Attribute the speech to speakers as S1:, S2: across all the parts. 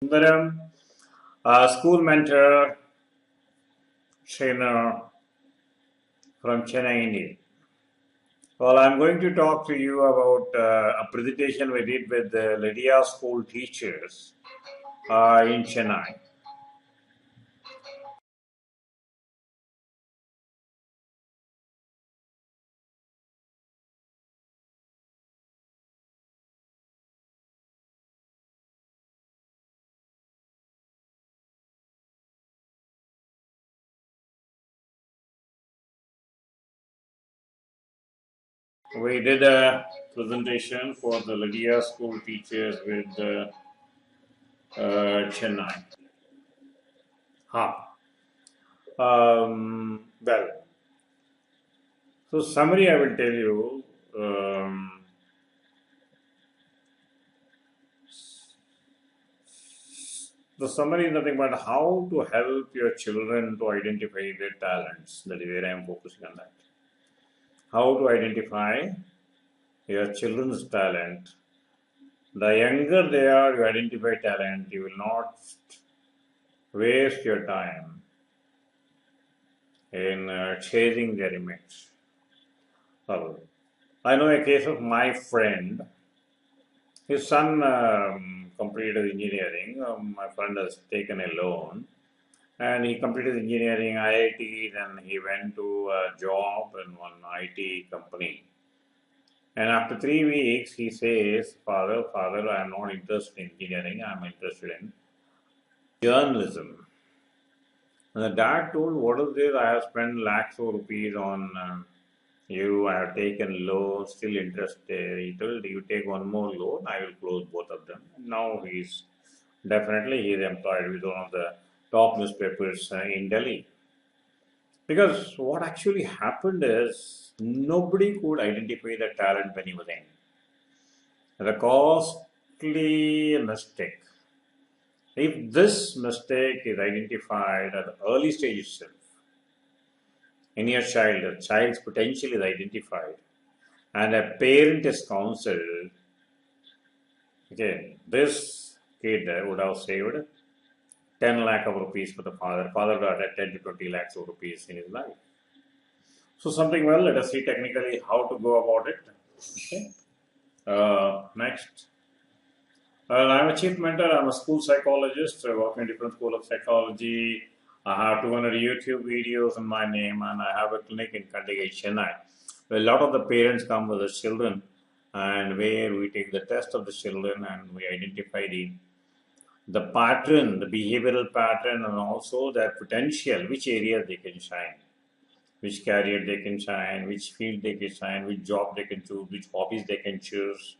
S1: Sunderam, a school mentor, trainer from Chennai, India. Well, I'm going to talk to you about a presentation we did with the Lydia school teachers in Chennai. We did a presentation for the Lydia school teachers with Chennai. Ha. Well, so summary I will tell you. The summary is nothing but how to help your children to identify their talents. That is where I am focusing on that. How to identify your children's talent. The younger they are, you identify talent, you will not waste your time in chasing their image. Well, I know a case of my friend. His son completed engineering. My friend has taken a loan. And he completed engineering, IIT, then he went to a job in one IT company. And after 3 weeks, he says, Father, I am not interested in engineering, I am interested in journalism. And the dad told, what is this? I have spent lakhs of rupees on you, I have taken loans, still interested. He told, you take one more loan, I will close both of them. Now he's employed with one of the top newspapers in Delhi. Because what actually happened is nobody could identify the talent when he was in. The costly mistake. If this mistake is identified at the early stage itself, in your child, the child's potential is identified, and a parent is counseled, okay, this kid would have saved 10 lakh of rupees for the father. Father got 10 to 20 lakhs of rupees in his life. So something well, let us see technically how to go about it. Okay. Next. I'm a chief mentor. I'm a school psychologist. I work in different schools of psychology. I have 200 YouTube videos in my name, and I have a clinic in Kandigai, Chennai, where a lot of the parents come with the children, and where we take the test of the children and we identify the pattern, the behavioral pattern, and also their potential, which areas they can shine, which career they can shine, which field they can shine, which job they can choose, which hobbies they can choose,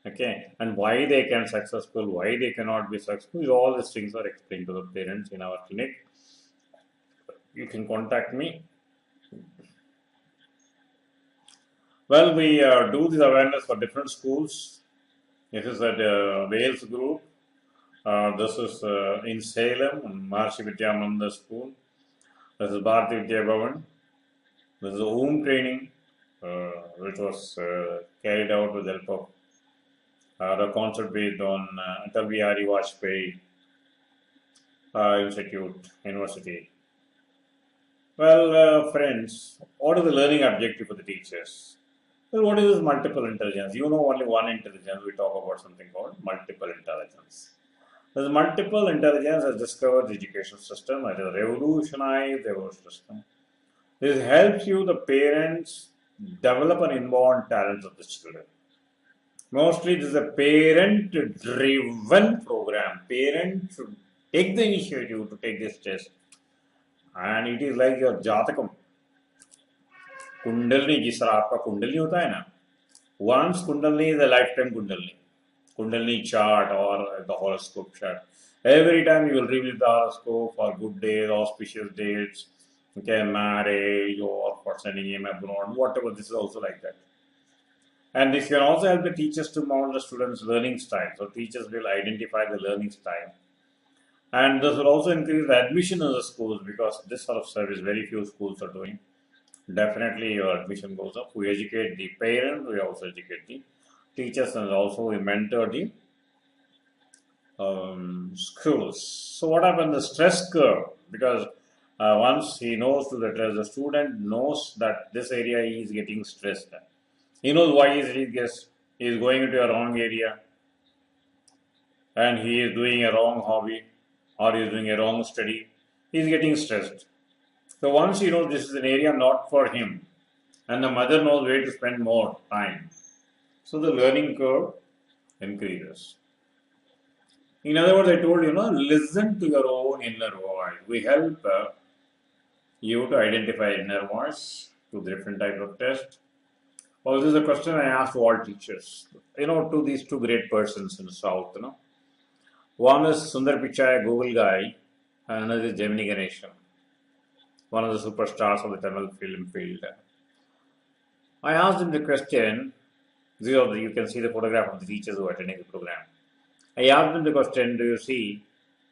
S1: okay, and why they can successful, why they cannot be successful. All these things are explained to the parents in our clinic. You can contact me. Well, we do this awareness for different schools. This is at Wales group. This is in Salem, Maharshi Vidyananda School. This is Bharati Vidya Bhavan. This is a home training which was carried out with the help of the concept based on Atal Bihari Vajpayee University. Well, friends, what is the learning objective for the teachers? Well, what is this multiple intelligence? You know only one intelligence. We talk about something called multiple intelligence. This multiple intelligence has discovered the education system. It has revolutionized the whole system. This helps you, the parents, develop an inborn talent of the children. Mostly this is a parent-driven program. Parents should take the initiative to take this test. And it is like your Jatakam. Kundalini, जिस तरह आपका कुंडली होता है ना, once Kundalini is a lifetime Kundalini chart or the horoscope chart. Every time you will revisit the horoscope for good days, auspicious dates, okay, marriage or for sending him abroad, whatever. This is also like that. And this can also help the teachers to model the students' learning style. So teachers will identify the learning style. And this will also increase the admission in the schools because this sort of service very few schools are doing. Definitely your admission goes up. We educate the parents, we also educate the teachers, and also we mentor the schools. So what happened? The stress curve, because once he knows that the student knows that this area he is getting stressed. He knows why he is going into a wrong area, and he is doing a wrong hobby, or he is doing a wrong study. He is getting stressed. So once he knows this is an area not for him, and the mother knows where to spend more time, so the learning curve increases. In other words, I told you, listen to your own inner voice. We help you to identify inner voice through different types of tests. Well, this is a question I asked to all teachers. To these two great persons in the South. One is Sundar Pichai, a Google guy, and another is Gemini Ganeshan, one of the superstars of the Tamil film field. I asked him the question. You can see the photograph of the teachers who are attending the program. I asked them the question, do you see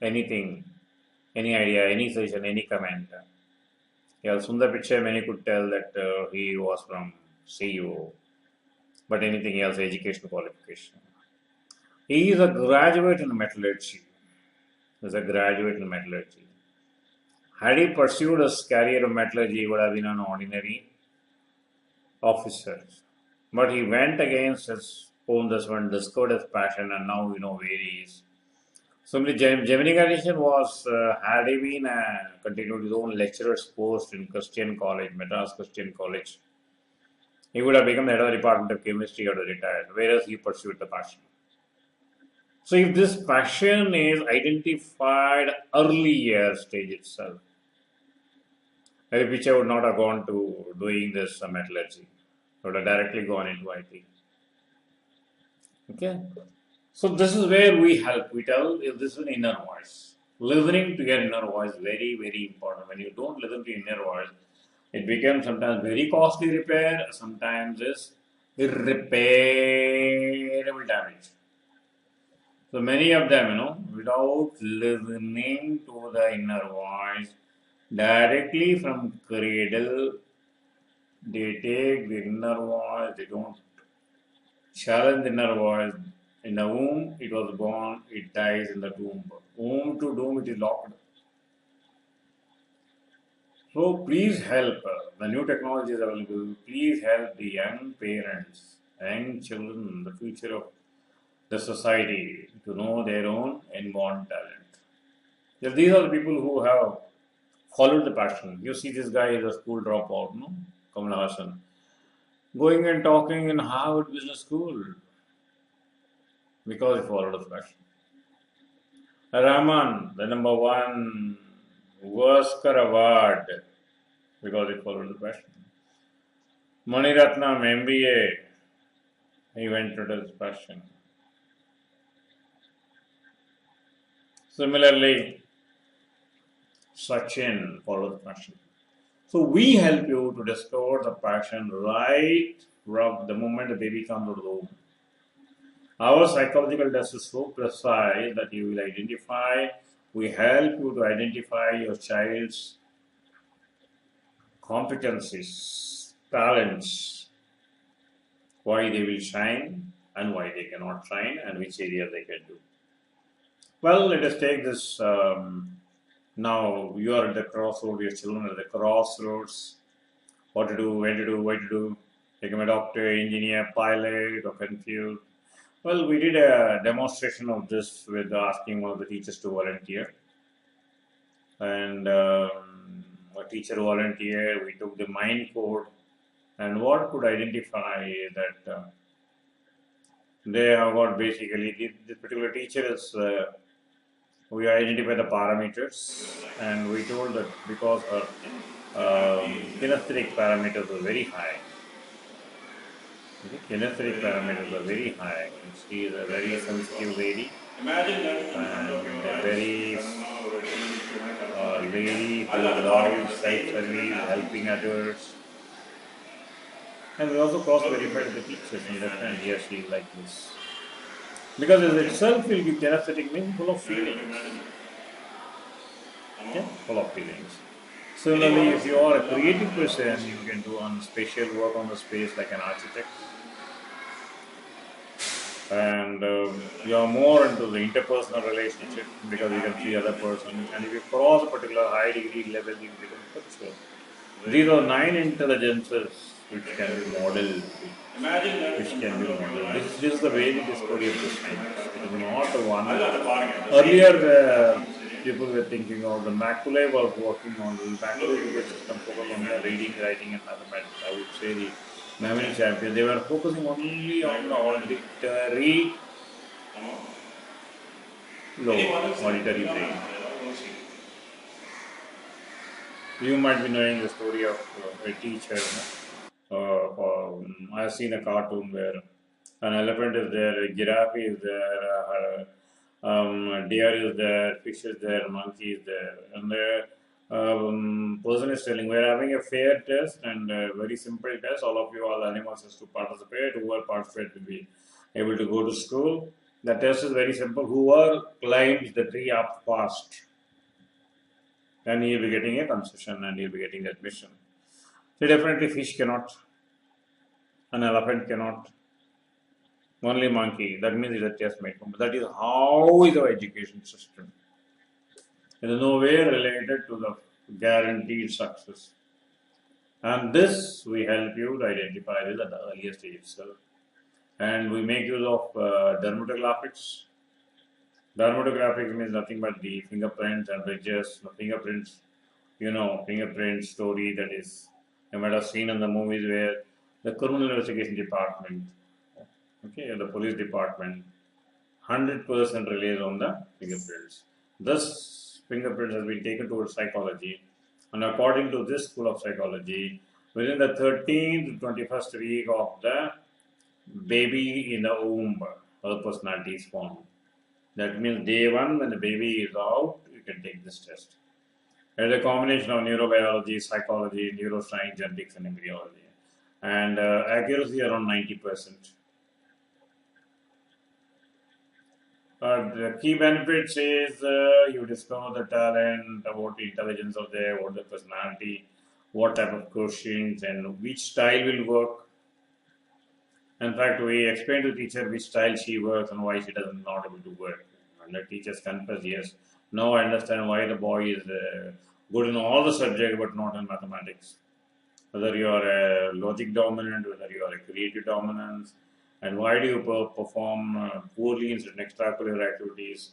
S1: anything, any idea, any suggestion, any comment? Yeah, Sundar Pichai, many could tell that he was from CU, but anything else, educational qualification. He is a graduate in metallurgy. Had he pursued his career of metallurgy, he would have been an ordinary officer. But he went against his own husband, discovered his passion, and now where he is. So Gemini Ganeshan was, had he been continued his own lecturer's post in Christian College, Madras Christian College, he would have become the head of the Department of Chemistry or retired, whereas he pursued the passion. So if this passion is identified earlier stage itself, which I would not have gone to doing this metallurgy, I would have directly gone into IT. Okay. So this is where we help. We tell if this is an inner voice. Listening to your inner voice is very, very important. When you don't listen to your inner voice, it becomes sometimes very costly repair, sometimes is irreparable damage. So many of them, without listening to the inner voice, directly from cradle, they take the inner voice, they don't challenge the inner voice. In the womb, it was born, it dies in the tomb. Womb to doom, it is locked. So please help. The new technology is available. Please help the young parents, young children, the future of the society to know their own inborn talent. Yes, these are the people who have followed the passion. You see, this guy is a school dropout, Kamal Hassan, going and talking in Harvard Business School because he followed his passion. Rahman, the number one Oscar award because he followed the passion. Mani Ratnam, MBA, he went to his passion. Similarly, Sachin followed the passion. So we help you to discover the passion right from the moment the baby comes out of the womb. Our psychological test is so precise that you will identify. We help you to identify your child's competencies, talents, why they will shine and why they cannot shine, and which area they can do. Well, let us take this. Now you are at the crossroads, your children are at the crossroads. What to do, when to do, why to do. Become a doctor, engineer, pilot, or confused. Well, we did a demonstration of this with asking one of the teachers to volunteer. And a teacher volunteered, we took the mind code, and what could identify that they have got basically, this particular teacher is, we identified the parameters, and we told that because her kinesthetic parameters were very high. The kinesthetic parameters are very high. She is a very sensitive lady and a very lady who loves self-service, helping others. And we also cross-verified the teachers and understand, yes, she is like this. Because it itself will be kinesthetic, means full of feelings. Okay? Full of feelings. Similarly, if you are a creative person, you can do on spatial work on the space like an architect. and you're more into the interpersonal relationship because you can see other person, and if you cross a particular high degree level, you become spiritual. These are 9 intelligences which can be modeled, which can be modeled. This is the basic story of the science. It is not one. Earlier, people were thinking of the Macaulay was working on the Macaulay education system focused on the reading, writing, and mathematics. I would say the memory champion. They were focusing only on the auditory auditory brain. You might be knowing the story of a teacher. I've seen a cartoon where an elephant is there, a giraffe is there, deer is there, fish is there, monkey is there, and the person is telling we're having a fair test and a very simple test. All of you, all animals, has to participate. Whoever participates will be able to go to school. The test is very simple. Whoever climbs the tree up fast, then he'll be getting a concession and he'll be getting admission. So definitely fish cannot, an elephant cannot, only monkey. That means it's a test made. But that is how is our education system. It is no way related to the guaranteed success. And this we help you to identify this at the earliest stage itself. And we make use of dermatographics. Dermatographics means nothing but the fingerprints and ridges, the fingerprints, fingerprint story that is, you might have seen in the movies where the criminal investigation department, the police department, 100% relies on the fingerprints. Thus, fingerprints has been taken towards psychology, and according to this school of psychology, within the 13th to 21st week of the baby in the womb, her personality is formed. That means day 1, when the baby is out, you can take this test. It is a combination of neurobiology, psychology, neuroscience, genetics, and embryology, and accuracy around 90%. The key benefits is you discover the talent, what intelligence of there, what the personality, what type of questions, and which style will work. In fact, we explain to the teacher which style she works and why she does not able to work. And the teachers confess, yes, now I understand why the boy is good in all the subjects but not in mathematics. Whether you are a logic dominant, whether you are a creative dominance, and why do you perform poorly in certain extracurricular activities.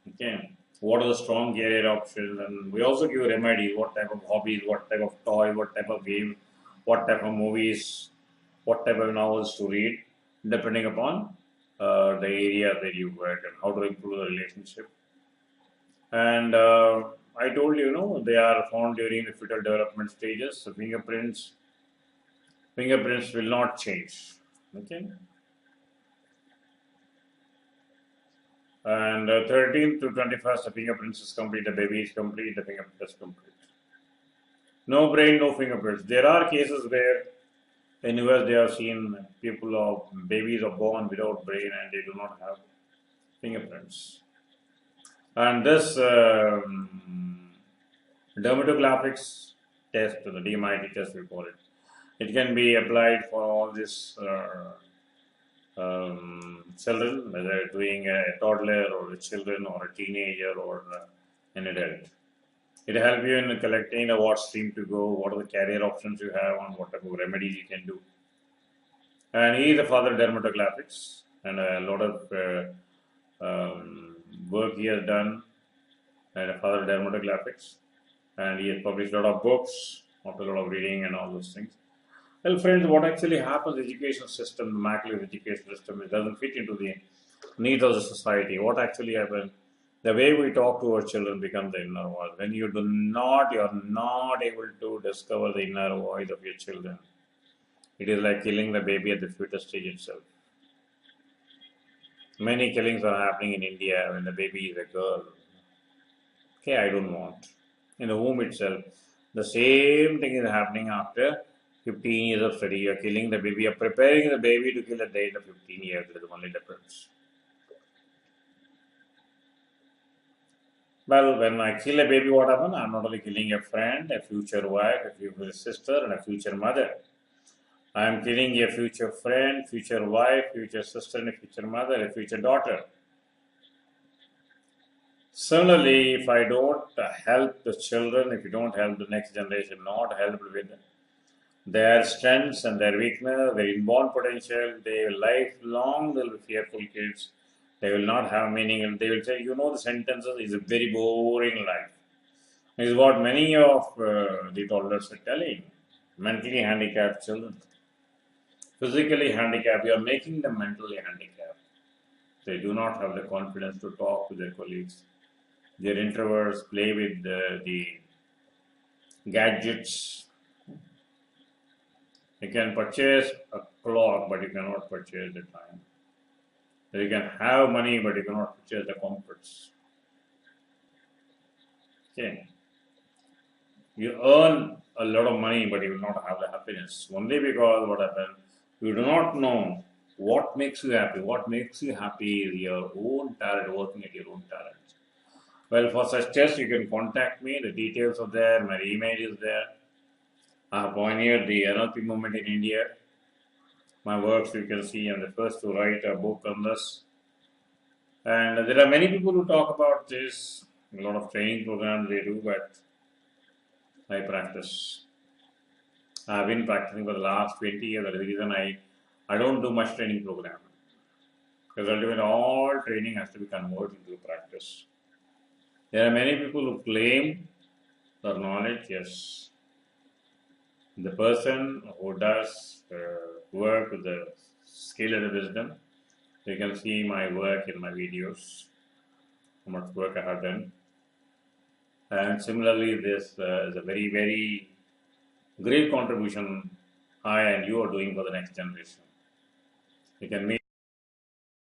S1: Okay, what are the strong career options? And we also give remedies, what type of hobbies, what type of toy, what type of game, what type of movies, what type of novels to read, depending upon the area where you work and how to improve the relationship. And I told you, they are found during the fetal development stages. So fingerprints will not change. Okay. And 13th to 21st, the fingerprints is complete, the baby is complete, the fingerprint is complete. No brain, no fingerprints. There are cases where in US they have seen babies are born without brain and they do not have fingerprints. And this dermatographics test, the DMIT test we call it, it can be applied for all these children, whether doing a toddler or a children or a teenager or an adult. It helps you in collecting what stream to go, what are the career options you have, and what type of remedies you can do. And he is a father of dermatographics, and a lot of work he has done, and a father of dermatographics, and he has published a lot of books after a lot of reading and all those things. Well, friends, what actually happens in the education system, the Macaulay education system, it doesn't fit into the needs of the society. What actually happens, the way we talk to our children becomes the inner voice. When you are not able to discover the inner voice of your children, it is like killing the baby at the fetus stage itself. Many killings are happening in India when the baby is a girl. Okay, I don't want. In the womb itself, the same thing is happening after 15 years of study. You are killing the baby, you are preparing the baby to kill at the age of 15 years. That is the only difference. Well, when I kill a baby, what happens? I am not only killing a friend, a future wife, a future sister, and a future mother. I am killing a future friend, future wife, future sister, and a future mother, a future daughter. Similarly, if I don't help the children, if you don't help the next generation, not help with their strengths and their weakness, their inborn potential, they will lifelong, they will be fearful kids. They will not have meaning, and they will say, the sentences is a very boring life. This is what many of the toddlers are telling. Mentally handicapped children. Physically handicapped, you are making them mentally handicapped. They do not have the confidence to talk to their colleagues. They're introverts, play with the gadgets. You can purchase a clock, but you cannot purchase the time. You can have money, but you cannot purchase the comforts. Okay. You earn a lot of money, but you will not have the happiness. Only because what happens, you do not know what makes you happy. What makes you happy is your own talent, working at your own talent. Well, for such tests, you can contact me. The details are there. My email is there. I have pioneered the NLP movement in India. My works you can see. I'm the first to write a book on this. And there are many people who talk about this. A lot of training programs they do, but I practice. I've been practicing for the last 20 years. That is the reason I don't do much training program. Because ultimately all training has to be converted into practice. There are many people who claim their knowledge, yes. The person who does work with the skill and the wisdom, you can see my work in my videos, how much work I have done. And similarly, this is a very, very great contribution I and you are doing for the next generation. You can meet